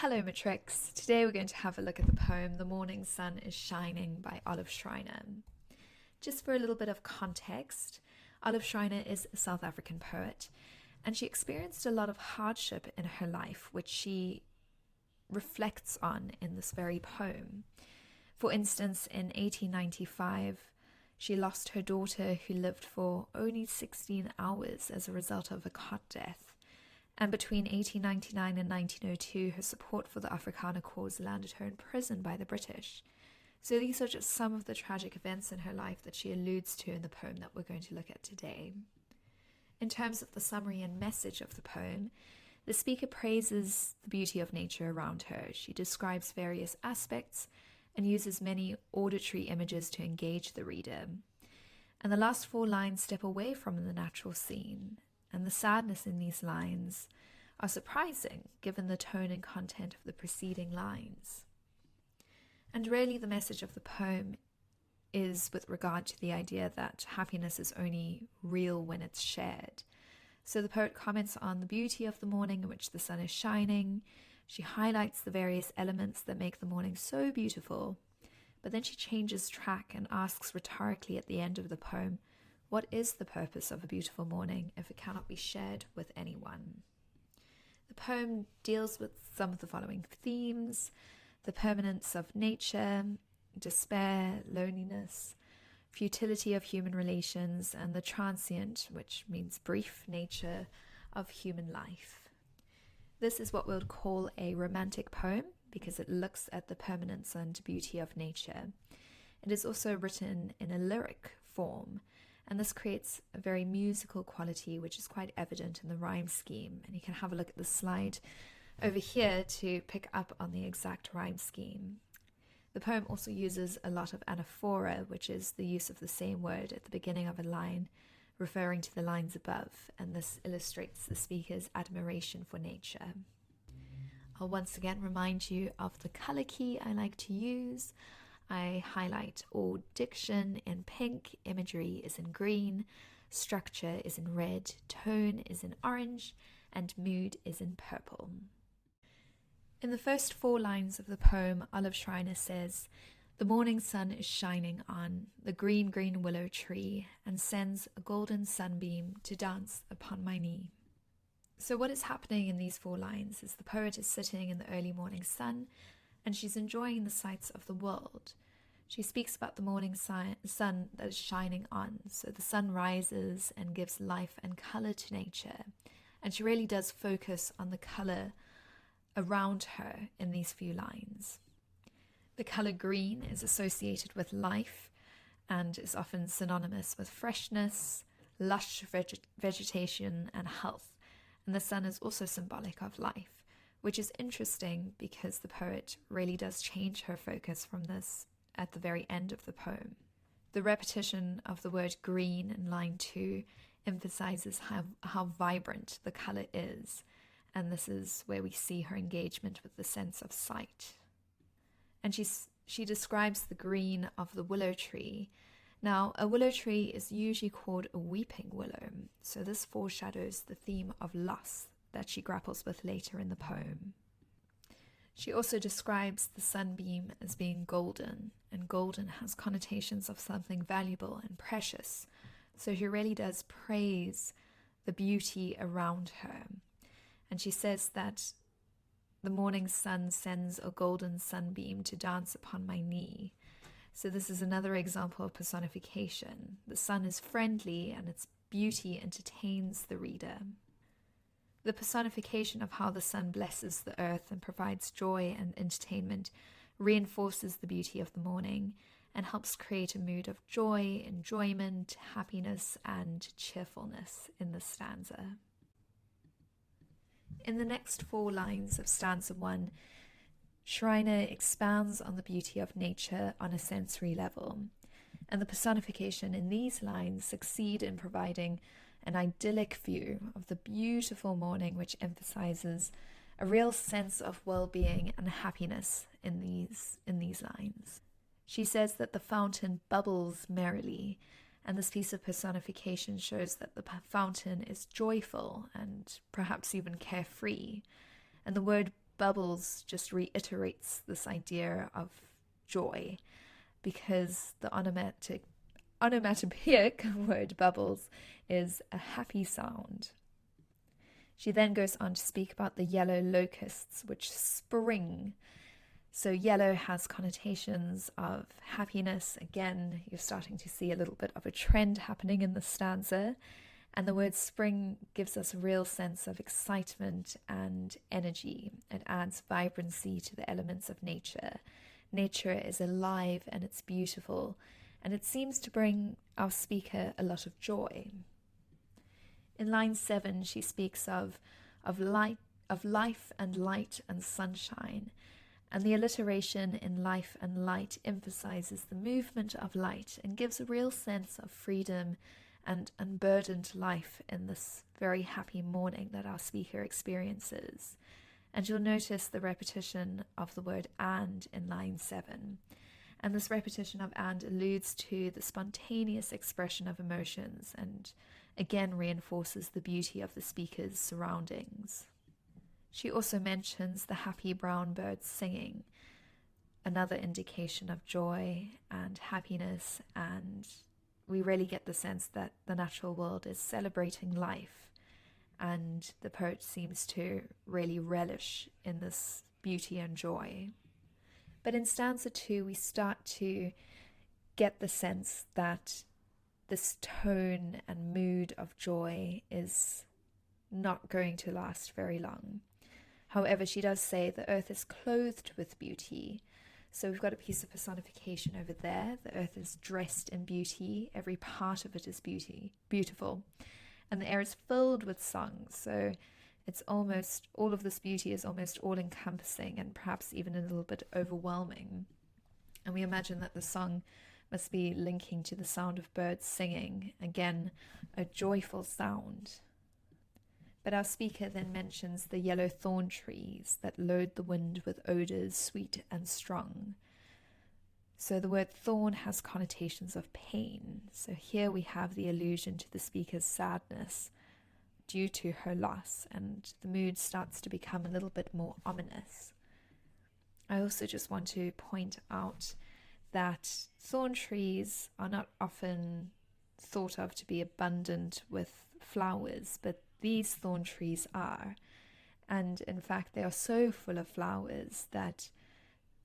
Hello Matrix, today we're going to have a look at the poem The Morning Sun is Shining by Olive Schreiner. Just for a little bit of context, Olive Schreiner is a South African poet and she experienced a lot of hardship in her life which she reflects on in this very poem. For instance, in 1895 she lost her daughter who lived for only 16 hours as a result of a cot death. And between 1899 and 1902, her support for the Afrikaner cause landed her in prison by the British. So these are just some of the tragic events in her life that she alludes to in the poem that we're going to look at today. In terms of the summary and message of the poem, the speaker praises the beauty of nature around her. She describes various aspects and uses many auditory images to engage the reader. And the last four lines step away from the natural scene. And the sadness in these lines are surprising given the tone and content of the preceding lines. And really the message of the poem is with regard to the idea that happiness is only real when it's shared. So the poet comments on the beauty of the morning in which the sun is shining. She highlights the various elements that make the morning so beautiful, but then she changes track and asks rhetorically at the end of the poem, what is the purpose of a beautiful morning if it cannot be shared with anyone? The poem deals with some of the following themes: the permanence of nature, despair, loneliness, futility of human relations, and the transient, which means brief, nature of human life. This is what we would call a romantic poem because it looks at the permanence and beauty of nature. It is also written in a lyric form, and this creates a very musical quality which is quite evident in the rhyme scheme. And you can have a look at the slide over here to pick up on the exact rhyme scheme. The poem also uses a lot of anaphora, which is the use of the same word at the beginning of a line, referring to the lines above, and this illustrates the speaker's admiration for nature. I'll once again remind you of the color key I like to use. I highlight all diction in pink, imagery is in green, structure is in red, tone is in orange, and mood is in purple. In the first four lines of the poem, Olive Schreiner says, "The morning sun is shining on the green, green willow tree and sends a golden sunbeam to dance upon my knee." So what is happening in these four lines is the poet is sitting in the early morning sun and she's enjoying the sights of the world. She speaks about the morning sun that is shining on. So the sun rises and gives life and color to nature. And she really does focus on the color around her in these few lines. The color green is associated with life and is often synonymous with freshness, lush vegetation, and health. And the sun is also symbolic of life, which is interesting because the poet really does change her focus from this at the very end of the poem. The repetition of the word green in line 2 emphasizes how vibrant the color is, and this is where we see her engagement with the sense of sight. And she describes the green of the willow tree. Now, a willow tree is usually called a weeping willow, so this foreshadows the theme of loss that she grapples with later in the poem. She also describes the sunbeam as being golden, and golden has connotations of something valuable and precious. So she really does praise the beauty around her. And she says that the morning sun sends a golden sunbeam to dance upon my knee. So this is another example of personification. The sun is friendly and its beauty entertains the reader. The personification of how the sun blesses the earth and provides joy and entertainment reinforces the beauty of the morning and helps create a mood of joy, enjoyment, happiness, and cheerfulness in the stanza. In the next four lines of stanza 1, Schreiner expands on the beauty of nature on a sensory level, and the personification in these lines succeed in providing an idyllic view of the beautiful morning, which emphasizes a real sense of well-being and happiness in these lines. She says that the fountain bubbles merrily, and this piece of personification shows that the fountain is joyful and perhaps even carefree. And the word bubbles just reiterates this idea of joy, because the onomatopoeic word bubbles is a happy sound. She then goes on to speak about the yellow locusts which spring. So yellow has connotations of happiness. Again, you're starting to see a little bit of a trend happening in the stanza. And the word spring gives us a real sense of excitement and energy. It adds vibrancy to the elements of nature. Nature is alive and it's beautiful, and it seems to bring our speaker a lot of joy. In line 7, she speaks of life and light and sunshine. And the alliteration in life and light emphasizes the movement of light and gives a real sense of freedom and unburdened life in this very happy morning that our speaker experiences. And you'll notice the repetition of the word and in line 7. And this repetition of and alludes to the spontaneous expression of emotions and again reinforces the beauty of the speaker's surroundings. She also mentions the happy brown birds singing, another indication of joy and happiness, and we really get the sense that the natural world is celebrating life, and the poet seems to really relish in this beauty and joy. But in stanza 2, we start to get the sense that this tone and mood of joy is not going to last very long. However, she does say the earth is clothed with beauty. So we've got a piece of personification over there. The earth is dressed in beauty. Every part of it is beautiful. And the air is filled with songs. So it's almost, all of this beauty is almost all-encompassing and perhaps even a little bit overwhelming. And we imagine that the song must be linking to the sound of birds singing. Again, a joyful sound. But our speaker then mentions the yellow thorn trees that load the wind with odours sweet and strong. So the word thorn has connotations of pain. So here we have the allusion to the speaker's sadness due to her loss, and the mood starts to become a little bit more ominous. I also just want to point out that thorn trees are not often thought of to be abundant with flowers, but these thorn trees are. And in fact, they are so full of flowers that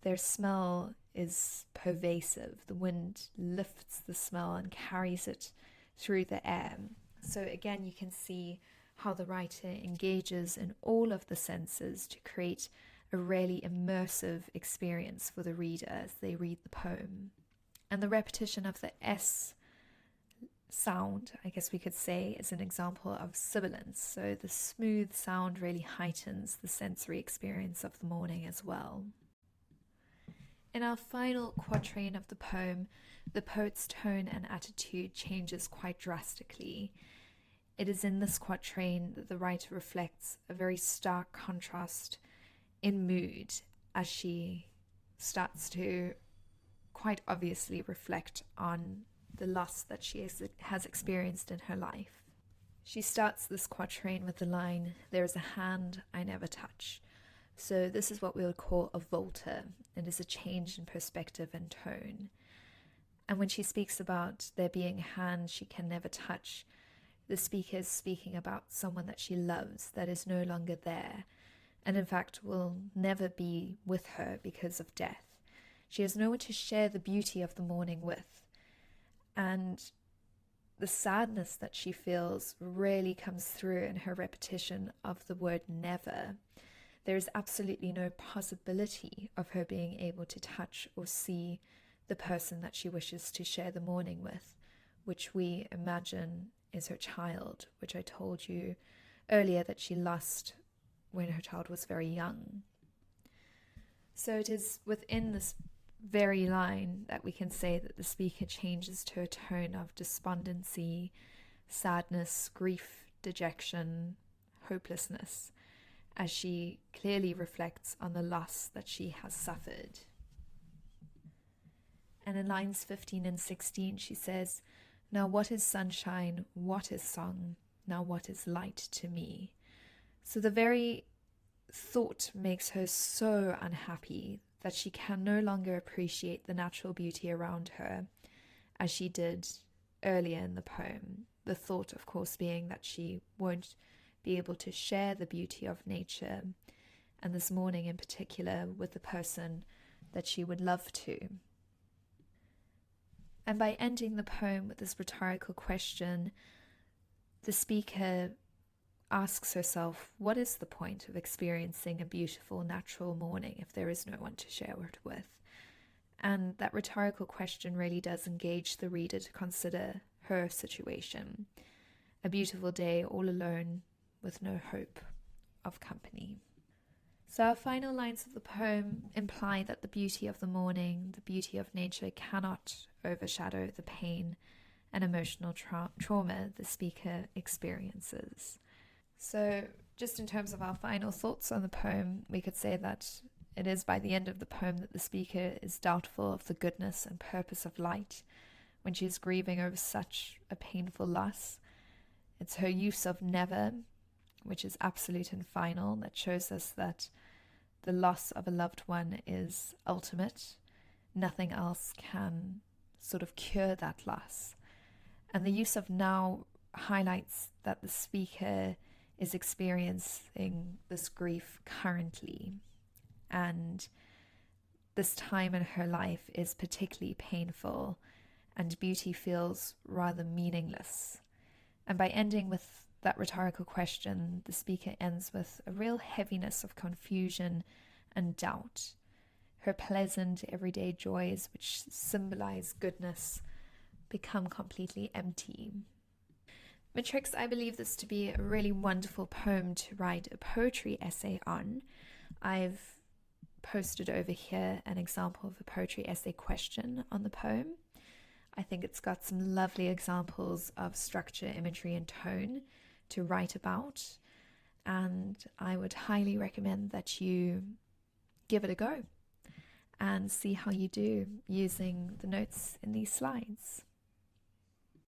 their smell is pervasive. The wind lifts the smell and carries it through the air. So again, you can see how the writer engages in all of the senses to create a really immersive experience for the reader as they read the poem. And the repetition of the S sound, I guess we could say, is an example of sibilance. So the smooth sound really heightens the sensory experience of the morning as well. In our final quatrain of the poem, the poet's tone and attitude changes quite drastically. It is in this quatrain that the writer reflects a very stark contrast in mood as she starts to quite obviously reflect on the loss that she has experienced in her life. She starts this quatrain with the line, "There is a hand I never touch." So this is what we would call a volta. It is a change in perspective and tone. And when she speaks about there being a hand she can never touch, the speaker is speaking about someone that she loves that is no longer there, and in fact will never be with her because of death. She has no one to share the beauty of the morning with. And the sadness that she feels really comes through in her repetition of the word never. There is absolutely no possibility of her being able to touch or see the person that she wishes to share the morning with, which we imagine is her child, which I told you earlier that she lost when her child was very young. So it is within this very line that we can say that the speaker changes to a tone of despondency, sadness, grief, dejection, hopelessness, as she clearly reflects on the loss that she has suffered. And in lines 15 and 16 she says, "Now what is sunshine, what is song, now what is light to me?" So the very thought makes her so unhappy that she can no longer appreciate the natural beauty around her as she did earlier in the poem. The thought, of course, being that she won't be able to share the beauty of nature, and this morning in particular, with the person that she would love to. And by ending the poem with this rhetorical question, the speaker asks herself, what is the point of experiencing a beautiful natural morning if there is no one to share it with? And that rhetorical question really does engage the reader to consider her situation. A beautiful day all alone with no hope of company. So our final lines of the poem imply that the beauty of the morning, the beauty of nature, cannot overshadow the pain and emotional trauma the speaker experiences. So just in terms of our final thoughts on the poem, we could say that it is by the end of the poem that the speaker is doubtful of the goodness and purpose of light when she is grieving over such a painful loss. It's her use of never, which is absolute and final, that shows us that the loss of a loved one is ultimate. Nothing else can sort of cure that loss. And the use of now highlights that the speaker is experiencing this grief currently, and this time in her life is particularly painful, and beauty feels rather meaningless. And by ending with that rhetorical question, the speaker ends with a real heaviness of confusion and doubt. Her pleasant everyday joys, which symbolize goodness, become completely empty. Matrix, I believe this to be a really wonderful poem to write a poetry essay on. I've posted over here an example of a poetry essay question on the poem. I think it's got some lovely examples of structure, imagery, and tone to write about, and I would highly recommend that you give it a go and see how you do using the notes in these slides.